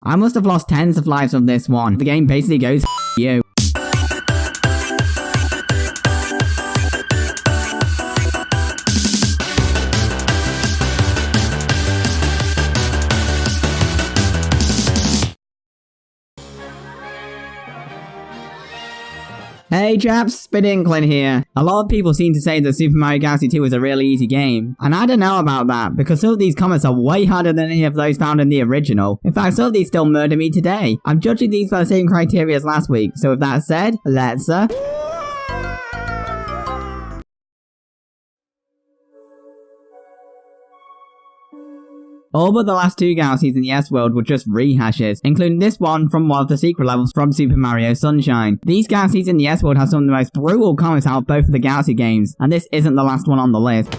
I must have lost tens of lives on this one. The game basically goes you. Hey chaps, Spit Inkling here. A lot of people seem to say that Super Mario Galaxy 2 is a really easy game, and I don't know about that, because some of these comments are way harder than any of those found in the original. In fact, some of these still murder me today. I'm judging these by the same criteria as last week, so with that said, let's All but the last two galaxies in the S-World were just rehashes, including this one from one of the secret levels from Super Mario Sunshine. These galaxies in the S-World have some of the most brutal comments out of both of the Galaxy games, and this isn't the last one on the list.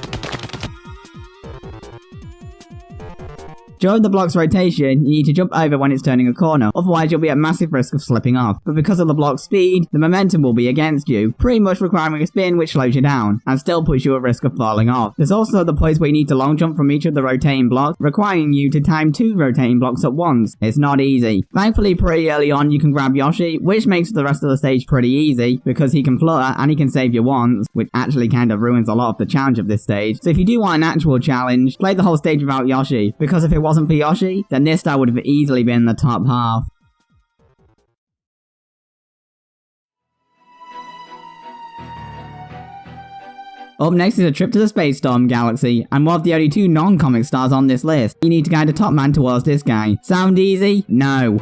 During the block's rotation, you need to jump over when it's turning a corner, otherwise you'll be at massive risk of slipping off. But because of the block's speed, the momentum will be against you, pretty much requiring a spin which slows you down, and still puts you at risk of falling off. There's also the points where you need to long jump from each of the rotating blocks, requiring you to time 2 rotating blocks at once. It's not easy. Thankfully, pretty early on you can grab Yoshi, which makes the rest of the stage pretty easy, because he can flutter and he can save you once, which actually kind of ruins a lot of the challenge of this stage. So if you do want an actual challenge, play the whole stage without Yoshi, because if it wasn't for Yoshi, then this star would have easily been in the top half. Up next is a trip to the Space Storm Galaxy, and one of the only 2 non-comic stars on this list. You need to guide a top man towards this guy. Sound easy? No.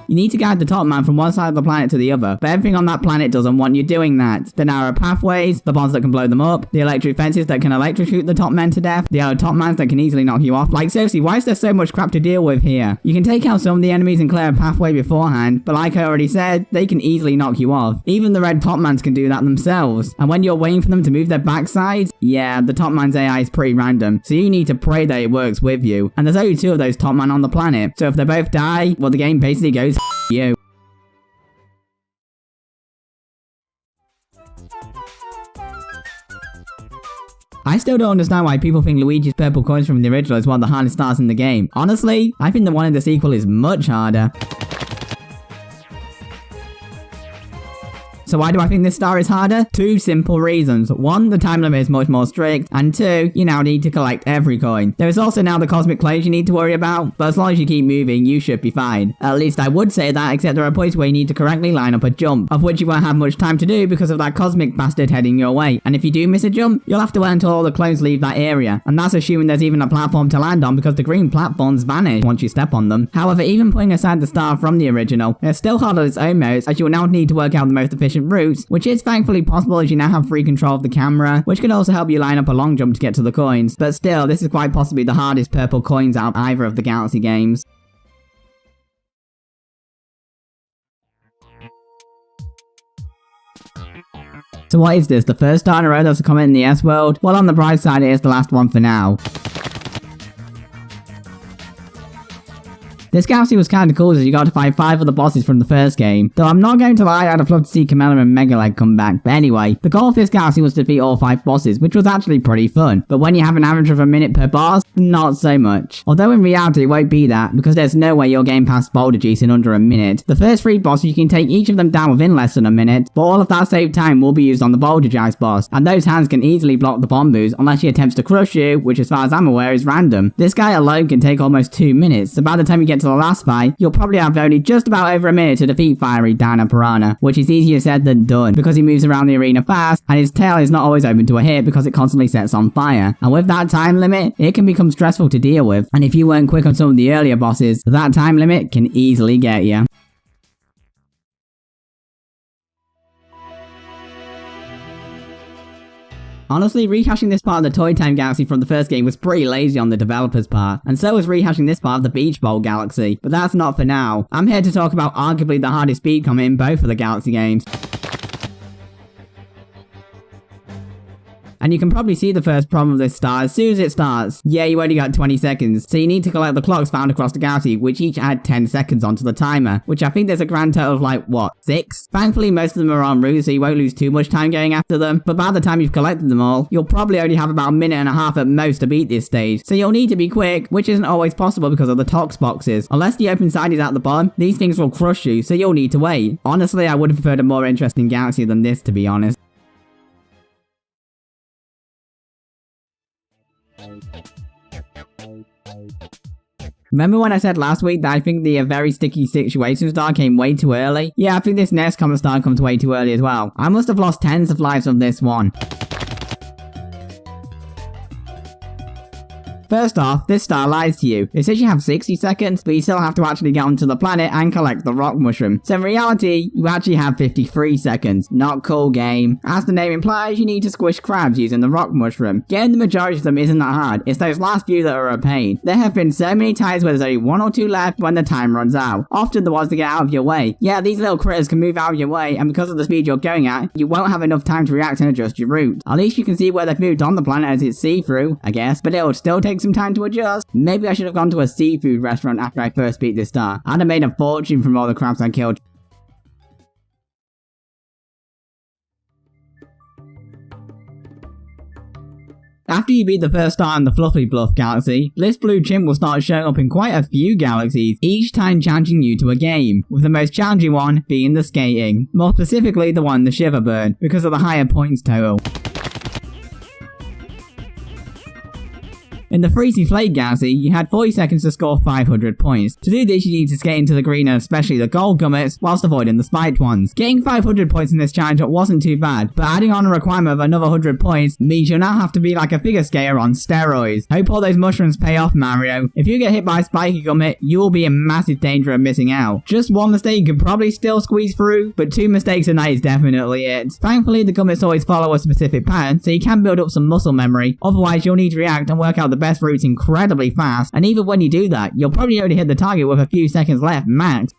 You need to guide the top man from one side of the planet to the other, but everything on that planet doesn't want you doing that. The narrow pathways, the bombs that can blow them up, the electric fences that can electrocute the top men to death, the other top mans that can easily knock you off. Like seriously, why is there so much crap to deal with here? You can take out some of the enemies and clear a pathway beforehand, but like I already said, they can easily knock you off. Even the red top mans can do that themselves, and when you're waiting for them to move their backsides, yeah, the top man's AI is pretty random, so you need to pray that it works with you. And there's only 2 of those top men on the planet, so if they both die, well the game basically goes you. I still don't understand why people think Luigi's purple coins from the original is one of the hardest stars in the game. Honestly, I think the one in the sequel is much harder. So why do I think this star is harder? 2 simple reasons. 1, the time limit is much more strict, and 2, you now need to collect every coin. There is also now the cosmic planes you need to worry about, but as long as you keep moving, you should be fine. At least I would say that, except there are points where you need to correctly line up a jump, of which you won't have much time to do because of that cosmic bastard heading your way. And if you do miss a jump, you'll have to wait until all the clones leave that area, and that's assuming there's even a platform to land on because the green platforms vanish once you step on them. However, even putting aside the star from the original, it's still hard on its own merits, as you will now need to work out the most efficient routes, which is thankfully possible as you now have free control of the camera, which can also help you line up a long jump to get to the coins. But still, this is quite possibly the hardest purple coins out of either of the Galaxy games. So what is this, the first star in a row that's a comment in the S-World? Well, on the bright side, it is the last one for now. This galaxy was kinda cool as you got to fight 5 of the bosses from the first game. Though I'm not going to lie, I'd have loved to see Camilla and Megaleg come back. But anyway, the goal of this galaxy was to defeat all 5 bosses, which was actually pretty fun. But when you have an average of a minute per boss, not so much. Although in reality it won't be that, because there's no way you're getting past Boulder Juice in under a minute. The first 3 bosses you can take each of them down within less than a minute, but all of that saved time will be used on the Boulder Juice boss, and those hands can easily block the bomb moves unless he attempts to crush you, which as far as I'm aware is random. This guy alone can take almost 2 minutes, so by the time you get to the last fight, you'll probably have only just about over a minute to defeat Fiery Dino Piranha, which is easier said than done, because he moves around the arena fast, and his tail is not always open to a hit because it constantly sets on fire. And with that time limit, it can become stressful to deal with, and if you weren't quick on some of the earlier bosses, that time limit can easily get you. Honestly, rehashing this part of the Toy Time Galaxy from the first game was pretty lazy on the developers' part, and so was rehashing this part of the Beach Bowl Galaxy, but that's not for now. I'm here to talk about arguably the hardest speed comment in both of the Galaxy games. And you can probably see the first problem of this star as soon as it starts. Yeah, you only got 20 seconds, so you need to collect the clocks found across the galaxy, which each add 10 seconds onto the timer, which I think there's a grand total of like, what, 6? Thankfully, most of them are en route, so you won't lose too much time going after them, but by the time you've collected them all, you'll probably only have about a minute and a half at most to beat this stage, so you'll need to be quick, which isn't always possible because of the tox boxes. Unless the open side is at the bottom, these things will crush you, so you'll need to wait. Honestly, I would have preferred a more interesting galaxy than this, to be honest. Remember when I said last week that I think the very sticky situation star came way too early? Yeah, I think this next comet star comes way too early as well. I must have lost tens of lives on this one. First off, this star lies to you. It says you have 60 seconds, but you still have to actually get onto the planet and collect the rock mushroom. So in reality, you actually have 53 seconds. Not cool, game. As the name implies, you need to squish crabs using the rock mushroom. Getting the majority of them isn't that hard. It's those last few that are a pain. There have been so many times where there's only 1 or 2 left when the time runs out. Often the ones that get out of your way. Yeah, these little critters can move out of your way, and because of the speed you're going at, you won't have enough time to react and adjust your route. At least you can see where they've moved on the planet as it's see-through, I guess, but it'll still take some time to adjust. Maybe I should have gone to a seafood restaurant after I first beat this star. I'd have made a fortune from all the crabs I killed. After you beat the first star in the Fluffy Bluff galaxy, this blue chimp will start showing up in quite a few galaxies, each time challenging you to a game, with the most challenging one being the skating. More specifically, the one the Shiverbird, because of the higher points total. In the Freezy Flake Galaxy, you had 40 seconds to score 500 points. To do this, you need to skate into the green and especially the gold gummets, whilst avoiding the spiked ones. Getting 500 points in this challenge wasn't too bad, but adding on a requirement of another 100 points means you'll now have to be like a figure skater on steroids. Hope all those mushrooms pay off, Mario. If you get hit by a spiky gummet, you will be in massive danger of missing out. Just one mistake you can probably still squeeze through, but 2 mistakes a night is definitely it. Thankfully, the gummets always follow a specific pattern, so you can build up some muscle memory, otherwise you'll need to react and work out the best routes incredibly fast, and even when you do that, you'll probably only hit the target with a few seconds left max.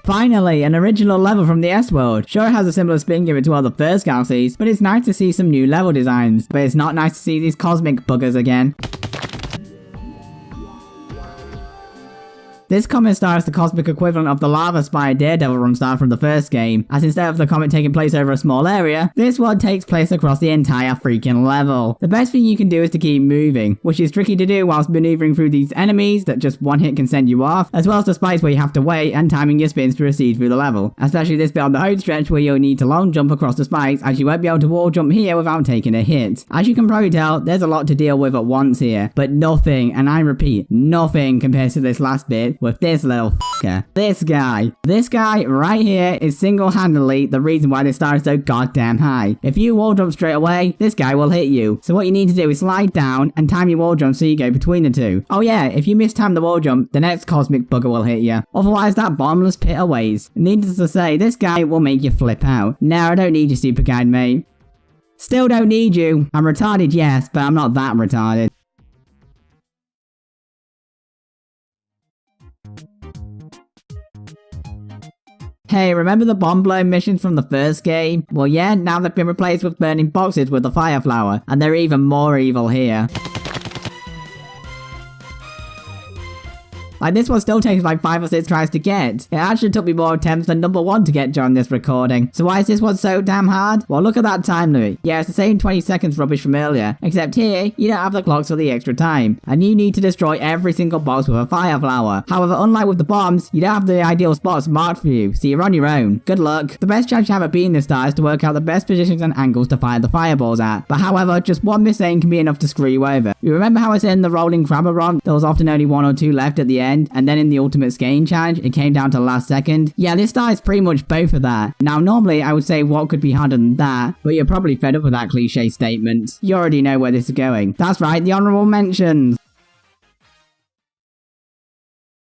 Finally, an original level from the S-World. Sure, it has a similar spin given to all the first galaxies, but it's nice to see some new level designs. But it's not nice to see these cosmic buggers again. This comet star is the cosmic equivalent of the Lava Spire Daredevil run star from the first game, as instead of the comet taking place over a small area, this one takes place across the entire freaking level. The best thing you can do is to keep moving, which is tricky to do whilst maneuvering through these enemies that just one hit can send you off, as well as the spikes where you have to wait and timing your spins to proceed through the level, especially this bit on the home stretch where you'll need to long jump across the spikes, as you won't be able to wall jump here without taking a hit. As you can probably tell, there's a lot to deal with at once here, but nothing, and I repeat, nothing compares to this last bit with this little f***er. This guy right here is single-handedly the reason why this star is so goddamn high. If you wall jump straight away, this guy will hit you. So what you need to do is slide down and time your wall jump so you go between the two. Oh yeah, if you mistime the wall jump, the next cosmic bugger will hit you. Otherwise, that bottomless pit awaits. Needless to say, this guy will make you flip out. No, I don't need you, super guide, mate. Still don't need you. I'm retarded, yes, but I'm not that retarded. Hey, remember the bomb blow missions from the first game? Well yeah, now they've been replaced with burning boxes with the fire flower, and they're even more evil here. Like, this one still takes like 5 or 6 tries to get. It actually took me more attempts than number 1 to get during this recording. So why is this one so damn hard? Well, look at that time limit. Yeah, it's the same 20 seconds rubbish from earlier, except here, you don't have the clocks for the extra time, and you need to destroy every single box with a fire flower. However, unlike with the bombs, you don't have the ideal spots marked for you, so you're on your own. Good luck. The best chance you have of beating this star is to work out the best positions and angles to fire the fireballs at, but however, just one misaim can be enough to screw you over. You remember how I said in the rolling crabber run, there was often only 1 or 2 left at the end, and then in the ultimate skating challenge, it came down to the last second? Yeah, this star is pretty much both of that. Now, normally, I would say what could be harder than that, but you're probably fed up with that cliche statement. You already know where this is going. That's right, the honorable mentions.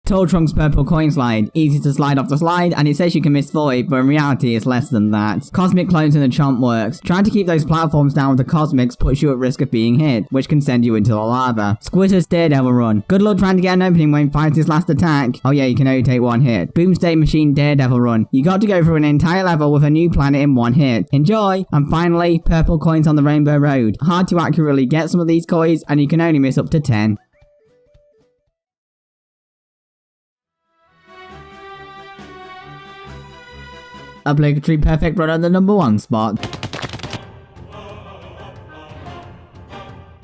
Tall Trunk's purple coin slide. Easy to slide off the slide, and it says you can miss 40, but in reality it's less than that. Cosmic clones in the chomp works. Trying to keep those platforms down with the cosmics puts you at risk of being hit, which can send you into the lava. Squitter's Daredevil run. Good luck trying to get an opening when he fights his last attack. Oh yeah, you can only take one hit. Boomsday Machine Daredevil run. You got to go through an entire level with a new planet in one hit. Enjoy! And finally, purple coins on the Rainbow Road. Hard to accurately get some of these coins, and you can only miss up to 10. Obligatory perfect run on the number 1 spot.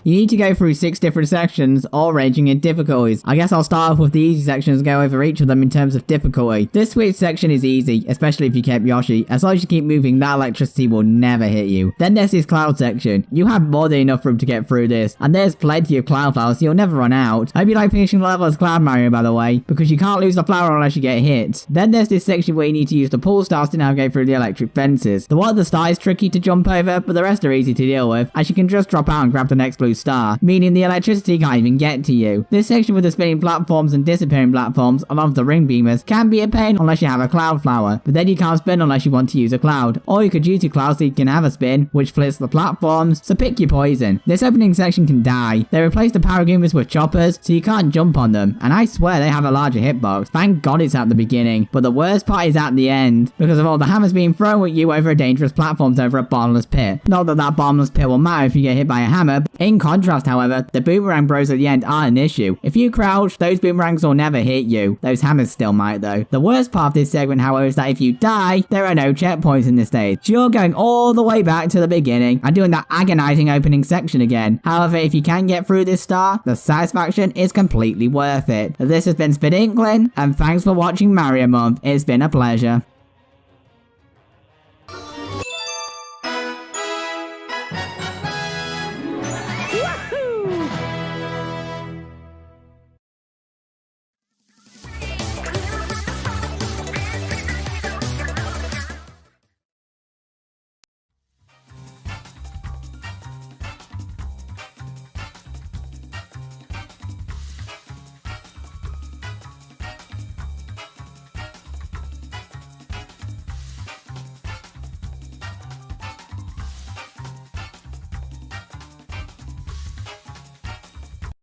You need to go through 6 different sections, all ranging in difficulties. I guess I'll start off with the easy sections and go over each of them in terms of difficulty. This switch section is easy, especially if you kept Yoshi. As long as you keep moving, that electricity will never hit you. Then there's this cloud section. You have more than enough room to get through this, and there's plenty of cloud flowers, so you'll never run out. I hope you like finishing the level as Cloud Mario, by the way, because you can't lose the flower unless you get hit. Then there's this section where you need to use the pull stars to navigate through the electric fences. The one at the star is tricky to jump over, but the rest are easy to deal with, as you can just drop out and grab the next blue star, meaning the electricity can't even get to you. This section with the spinning platforms and disappearing platforms along with the ring beamers can be a pain unless you have a cloud flower, but then you can't spin unless you want to use a cloud, or you could use your cloud so you can have a spin, which flips the platforms, so pick your poison. This opening section can die. They replaced the power goomers with choppers, so you can't jump on them, and I swear they have a larger hitbox. Thank God it's at the beginning, but the worst part is at the end, because of all the hammers being thrown at you over dangerous platforms over a bottomless pit. Not that that bottomless pit will matter if you get hit by a hammer. In contrast, however, the boomerang bros at the end aren't an issue. If you crouch, those boomerangs will never hit you. Those hammers still might though. The worst part of this segment, however, is that if you die, there are no checkpoints in this stage. So you're going all the way back to the beginning and doing that agonizing opening section again. However, if you can get through this star, the satisfaction is completely worth it. This has been Spit Inkling, and thanks for watching Mario Month. It's been a pleasure.